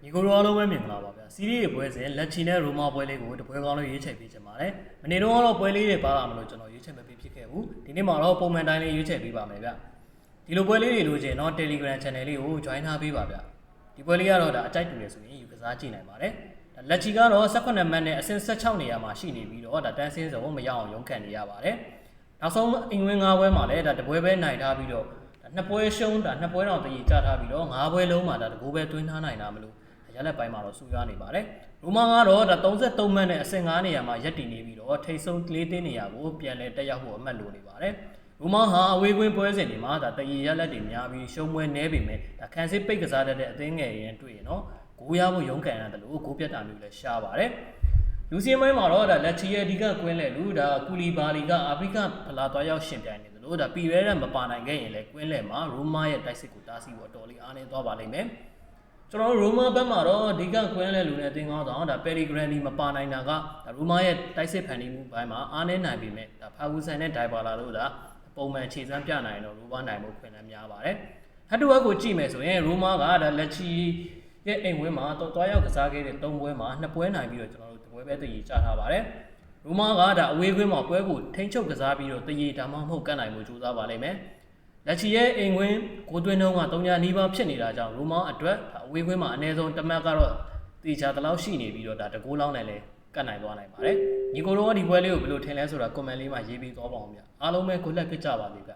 ညီကိုရောလုံးပဲမြင်လာပါဗျာစီးရီးပွဲစဉ်လက်ချီနဲ့ရိုမာပွဲလေးကိုတပွဲကောင်းလို့ရွေးချယ်ပေးချင်ပါတယ်မနေ့တုန်းကတော့ပွဲလေးတွေပါလာမလို့ကျွန်တော်ရွေးချယ်မပေးဖြစ်ခဲ့ဘူးဒီနေ့မှာတော့ပုံမှန်တိုင်းလေးရွေးချယ်ပေးပါမယ်ဗျဒီလိုပွဲလေးတွေလို့ချင်းတော့ Telegram Channel လေးကို join ထားပေးပါဗျဒီပွဲလေးကတော့ဒါအကြိုက်တူတယ်ဆိုရင်ယူကစားကြည့်နိုင်ပါတယ်လက်ချီကတော့18မှတ်နဲ့အဆင့်16နေရာမှာရှိနေပြီးတော့ဒါတန်းစင်းစုံမရအောင်ရုန်းကန်နေရပါတယ်နောက်ဆုံးအင်္ဂဝင်9ပွဲမှာလည်းဒါတပွဲပဲနိုင်ထားပြီးတော့နှစ်ပွဲရှုံးတာနှစ်ပွဲတော့တည်ကြထားပြီးတော့9ပွဲလုံးမှာဒါတကူပဲတွင်းထားနိုင်တာမလို့ရလက်ပိုင်းမှာတော့စူးရွားနေပါတယ်ရိုမာကတော့ဒါ33မှတ်နဲ့အဆင့်9နေရာမှာရပ်တည်နေပြီးတော့ထိတ်ဆုံး4တင်းနေရာကိုပြန်လဲတက်ရောက်ဖို့အမှတ်လိုနေပါတယ်ရိုမာဟာအဝေးကွင်းပွဲစဉ်တွေမှာဒါတည်ရလက်တွေများပြီးရှုံးပွဲနည်းပေမဲ့ဒါခံစစ်ပိတ်ကစားတတ်တဲ့အသင်းငယ်ရင်တွေ့ရင်တော့ဂိုးရဖို့ရုန်းကန်ရတယ်လို့ဂိုးပြတ်တာမျိုးလည်းရှားပါတယ်လူစီမိုင်းမှာတော့ဒါလက်ချီရဲ့ဒီကကွင်းလဲလူဒါကူလီဘာလီကအာဖရိကဖလာသွားရောက်ရှင်ပြိုင်နေတယ်လို့ဒါပြည်ရဲတဲ့မပါနိုင်ခဲ့ရင်လည်းကွင်းလဲမှာရိုမာရဲ့တိုက်စစ်ကိုတားဆီးဖို့တော်လေးအားနေသွားပါလိမ့်မယ်ကျွန်တော်ရိုမာဘက်မှာတော့ဒီကကွင်းလဲလူနဲ့အသင်းကောင်းဆောင်ဒါပယ်ရီဂရန်ဒီမပါနိုင်တာကရိုမာရဲ့တိုက်စစ်ဖန်တီးမှုဘက်မှာအားနေနိုင်ပေမဲ့ဒါဖာဝူဆန်နဲ့ဒိုင်ဘာလာတို့ဒါပုံမှန်ခြေစမ်းပြနိုင်တော့ရိုမာနိုင်မှုခွင့်လည်းများပါတယ်ဟတ်တူဝက်ကိုကြည့်မယ်ဆိုရင်ရိုမာကဒါလက်ချီရဲ့အိမ်ဝင်းမှာတော့ရောက်ကစားခဲ့တဲ့3ပွဲမှာ2ပွဲနိုင်ပြီးတော့ကျွန်တော်တို့တပွဲပဲတည်ကြထားပါတယ်ရိုမာကဒါအဝေးကွင်းမှာပွဲကိုထိန်းချုပ်ကစားပြီးတော့တည်ဒါမှမဟုတ်ကတ်နိုင်မှုကြိုးစားပါလိမ့်မယ်လက်ချီရဲ့အိမ်ဝင်းကိုတွင်းနှုံးက3နီးပါးဖြစ်နေတာကြောင့်ရိုမာအတွက်အဝေးကွင်းမှာအနည်းဆုံးတစ်မှတ်ကတော့တည်ချတလောက်ရှိနေပြီးတော့ဒါတကိုးလောင်းနဲ့လည်းကတ်နိုင်သွားနိုင်ပါတယ်ညီကိုတို့ကဒီပွဲလေးကိုဘယ်လိုထင်လဲဆိုတာ comment လေးမှာရေးပေးသွားပါအောင်ဗျအားလုံးပဲကိုလက်ဖြစ်ကြပါသေးဗျ